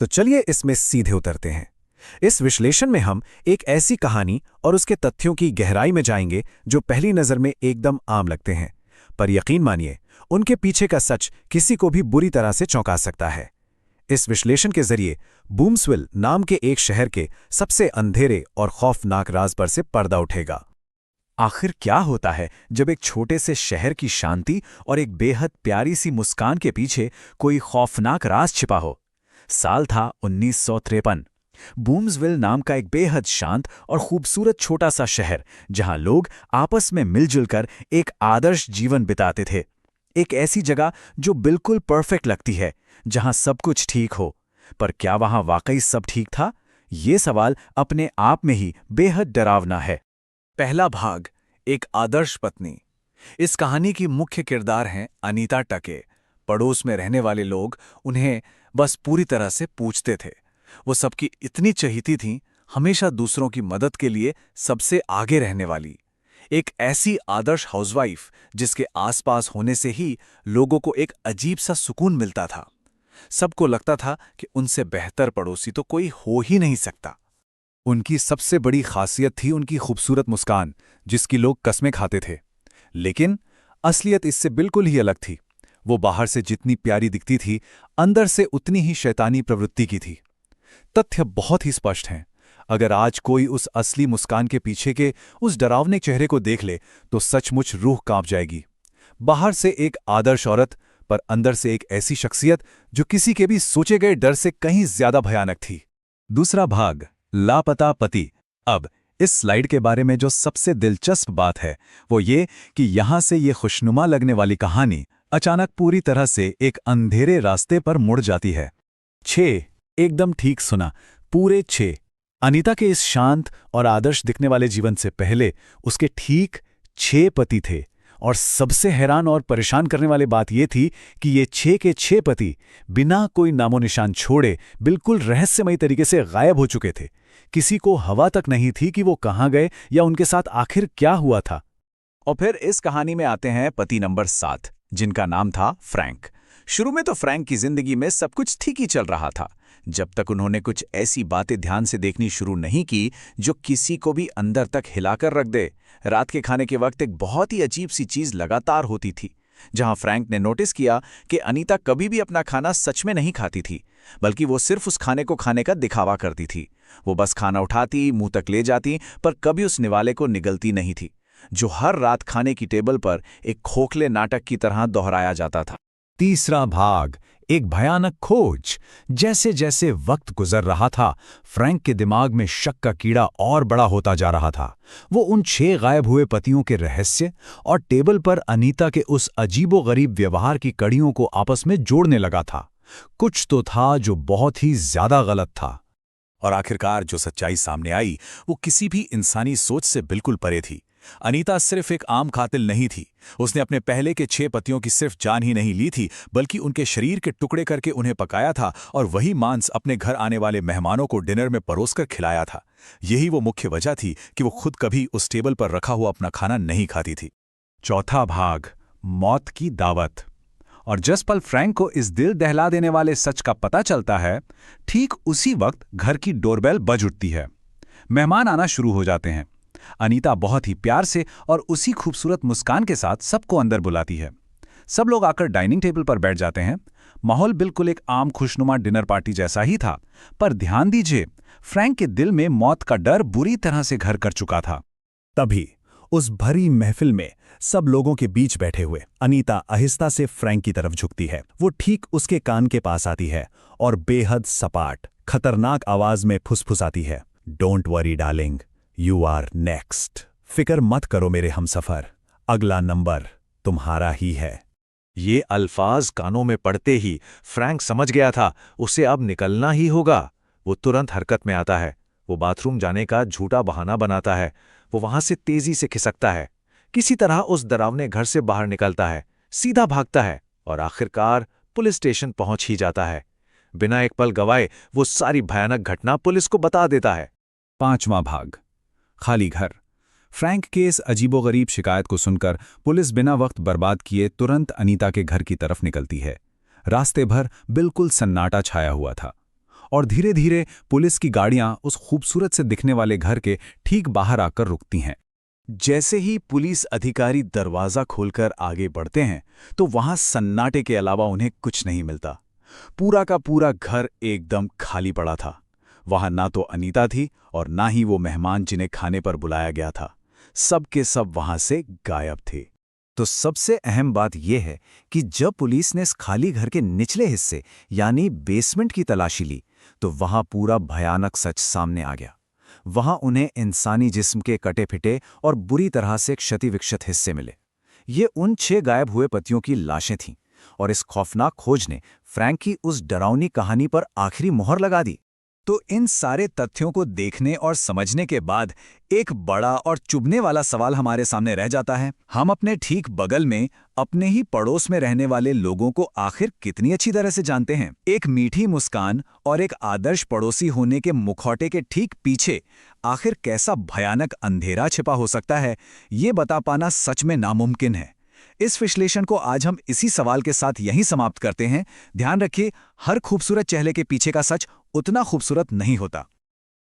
तो चलिए इसमें सीधे उतरते हैं। इस विश्लेषण में हम एक ऐसी कहानी और उसके तथ्यों की गहराई में जाएंगे जो पहली नज़र में एकदम आम लगते हैं, पर यकीन मानिए उनके पीछे का सच किसी को भी बुरी तरह से चौंका सकता है। इस विश्लेषण के जरिए बूम्सविल नाम के एक शहर के सबसे अंधेरे और खौफनाक राज पर से पर्दा उठेगा। आखिर क्या होता है जब एक छोटे से शहर की शांति और एक बेहद प्यारी सी मुस्कान के पीछे कोई खौफनाक राज छिपा हो? साल था 1953। बूम्सविल नाम का एक बेहद शांत और खूबसूरत छोटा सा शहर, जहां लोग आपस में मिलजुल कर एक आदर्श जीवन बिताते थे। एक ऐसी जगह जो बिल्कुल परफेक्ट लगती है, जहां सब कुछ ठीक हो। पर क्या वहां वाकई सब ठीक था? ये सवाल अपने आप में ही बेहद डरावना है। पहला भाग, एक आदर्श पत्नी। इस कहानी की मुख्य किरदार हैं अनीता टके। पड़ोस में रहने वाले लोग उन्हें बस पूरी तरह से पूछते थे। वो सबकी इतनी चहेती थीं, हमेशा दूसरों की मदद के लिए सबसे आगे रहने वाली। एक ऐसी आदर्श हाउसवाइफ जिसके आसपास होने से ही लोगों को एक अजीब सा सुकून मिलता था। सबको लगता था कि उनसे बेहतर पड़ोसी तो कोई हो ही नहीं सकता। उनकी सबसे बड़ी खासियत थी उनकी खूबसूरत मुस्कान, जिसकी लोग कस्में खाते थे। लेकिन असलियत इससे बिल्कुल ही अलग थी। वो बाहर से जितनी प्यारी दिखती थी, अंदर से उतनी ही शैतानी प्रवृत्ति की थी। तथ्य बहुत ही स्पष्ट हैं। अगर आज कोई उस असली मुस्कान के पीछे के उस डरावने चेहरे को देख ले तो सचमुच रूह कांप जाएगी। बाहर से एक आदर्श औरत, पर अंदर से एक ऐसी शख्सियत जो किसी के भी सोचे गए डर से कहीं ज्यादा भयानक थी। दूसरा भाग, लापता पति। अब इस स्लाइड के बारे में जो सबसे दिलचस्प बात है वो ये कि यहां से ये खुशनुमा लगने वाली कहानी अचानक पूरी तरह से एक अंधेरे रास्ते पर मुड़ जाती है। 6, एकदम ठीक सुना, पूरे 6। अनीता के इस शांत और आदर्श दिखने वाले जीवन से पहले उसके ठीक 6 पति थे। और सबसे हैरान और परेशान करने वाली बात यह थी कि ये 6 के 6 पति बिना कोई नामो निशान छोड़े बिल्कुल रहस्यमयी तरीके से गायब हो चुके थे। किसी को हवा तक नहीं थी कि वो कहाँ गए या उनके साथ आखिर क्या हुआ था। और फिर इस कहानी में आते हैं पति नंबर 7, जिनका नाम था फ्रैंक। शुरू में तो फ्रैंक की जिंदगी में सब कुछ ठीक ही चल रहा था, जब तक उन्होंने कुछ ऐसी बातें ध्यान से देखनी शुरू नहीं की जो किसी को भी अंदर तक हिलाकर रख दे। रात के खाने के वक्त एक बहुत ही अजीब सी चीज लगातार होती थी, जहां फ्रैंक ने नोटिस किया कि अनीता कभी भी अपना खाना सच में नहीं खाती थी, बल्कि वो सिर्फ उस खाने को खाने का दिखावा करती थी। वो बस खाना उठाती, मुंह तक ले जाती, पर कभी उस निवाले को निगलती नहीं थी, जो हर रात खाने की टेबल पर एक खोखले नाटक की तरह दोहराया जाता था। तीसरा भाग, एक भयानक खोज। जैसे जैसे वक्त गुजर रहा था, फ्रैंक के दिमाग में शक का कीड़ा और बड़ा होता जा रहा था। वो उन 6 गायब हुए पतियों के रहस्य और टेबल पर अनीता के उस अजीबोगरीब व्यवहार की कड़ियों को आपस में जोड़ने लगा था। कुछ तो था जो बहुत ही ज्यादा गलत था। और आखिरकार जो सच्चाई सामने आई वो किसी भी इंसानी सोच से बिल्कुल परे थी। अनीता सिर्फ एक आम कातिल नहीं थी। उसने अपने पहले के 6 पतियों की सिर्फ जान ही नहीं ली थी, बल्कि उनके शरीर के टुकड़े करके उन्हें पकाया था और वही मांस अपने घर आने वाले मेहमानों को डिनर में परोसकर खिलाया था। यही वो मुख्य वजह थी कि वो खुद कभी उस टेबल पर रखा हुआ अपना खाना नहीं खाती थी। चौथा भाग, मौत की दावत। और जिस पल फ्रैंक को इस दिल दहला देने वाले सच का पता चलता है, ठीक उसी वक्त घर की डोरबेल बज उठती है। मेहमान आना शुरू हो जाते हैं। अनीता बहुत ही प्यार से और उसी खूबसूरत मुस्कान के साथ सबको अंदर बुलाती है। सब लोग आकर डाइनिंग टेबल पर बैठ जाते हैं। माहौल बिल्कुल एक आम खुशनुमा डिनर पार्टी जैसा ही था, पर ध्यान दीजिए, फ्रैंक के दिल में मौत का डर बुरी तरह से घर कर चुका था। तभी उस भरी महफिल में सब लोगों के बीच बैठे हुए अनीता आहिस्ता से फ्रैंक की तरफ झुकती है। वो ठीक उसके कान के पास आती है और बेहद सपाट, खतरनाक आवाज में फुसफुसाती है, don't worry darling, you are next. फिक्र मत करो मेरे हमसफर, अगला नंबर तुम्हारा ही है। ये अल्फाज कानों में पड़ते ही फ्रैंक समझ गया था उसे अब निकलना ही होगा। वो तुरंत हरकत में आता है। वो बाथरूम जाने का झूठा बहाना बनाता है। वो वहां से तेजी से खिसकता है, किसी तरह उस डरावने घर से बाहर निकलता है, सीधा भागता है और आखिरकार पुलिस स्टेशन पहुंच ही जाता है। बिना एक पल गवाए वो सारी भयानक घटना पुलिस को बता देता है। 5वां भाग, खाली घर। फ्रैंक के इस अजीबोगरीब शिकायत को सुनकर पुलिस बिना वक्त बर्बाद किए तुरंत अनीता के घर की तरफ निकलती है। रास्ते भर बिल्कुल सन्नाटा छाया हुआ था और धीरे धीरे पुलिस की गाड़ियां उस खूबसूरत से दिखने वाले घर के ठीक बाहर आकर रुकती हैं। जैसे ही पुलिस अधिकारी दरवाजा खोलकर आगे बढ़ते हैं तो वहां सन्नाटे के अलावा उन्हें कुछ नहीं मिलता। पूरा का पूरा घर एकदम खाली पड़ा था। वहां ना तो अनीता थी और ना ही वो मेहमान जिन्हें खाने पर बुलाया गया था। सब के सब वहां से गायब थे। तो सबसे अहम बात यह है कि जब पुलिस ने इस खाली घर के निचले हिस्से यानी बेसमेंट की तलाशी ली तो वहां पूरा भयानक सच सामने आ गया। वहां उन्हें इंसानी जिस्म के कटे फिटे और बुरी तरह से क्षतिविक्षत हिस्से मिले। ये उन 6 गायब हुए पतियों की लाशें थीं और इस खौफनाक खोज ने फ्रैंक की उस डरावनी कहानी पर आखिरी मोहर लगा दी। तो इन सारे तथ्यों को देखने और समझने के बाद एक बड़ा और चुभने वाला सवाल हमारे सामने रह जाता है। हम अपने ठीक बगल में अपने ही पड़ोस में रहने वाले लोगों को आखिर कितनी अच्छी तरह से जानते हैं? एक मीठी मुस्कान और एक आदर्श पड़ोसी होने के मुखौटे के ठीक पीछे आखिर कैसा भयानक अंधेरा छिपा हो सकता है, ये बता पाना सच में नामुमकिन है। इस विश्लेषण को आज हम इसी सवाल के साथ यहीं समाप्त करते हैं। ध्यान रखिए, हर खूबसूरत चेहरे के पीछे का सच उतना खूबसूरत नहीं होता।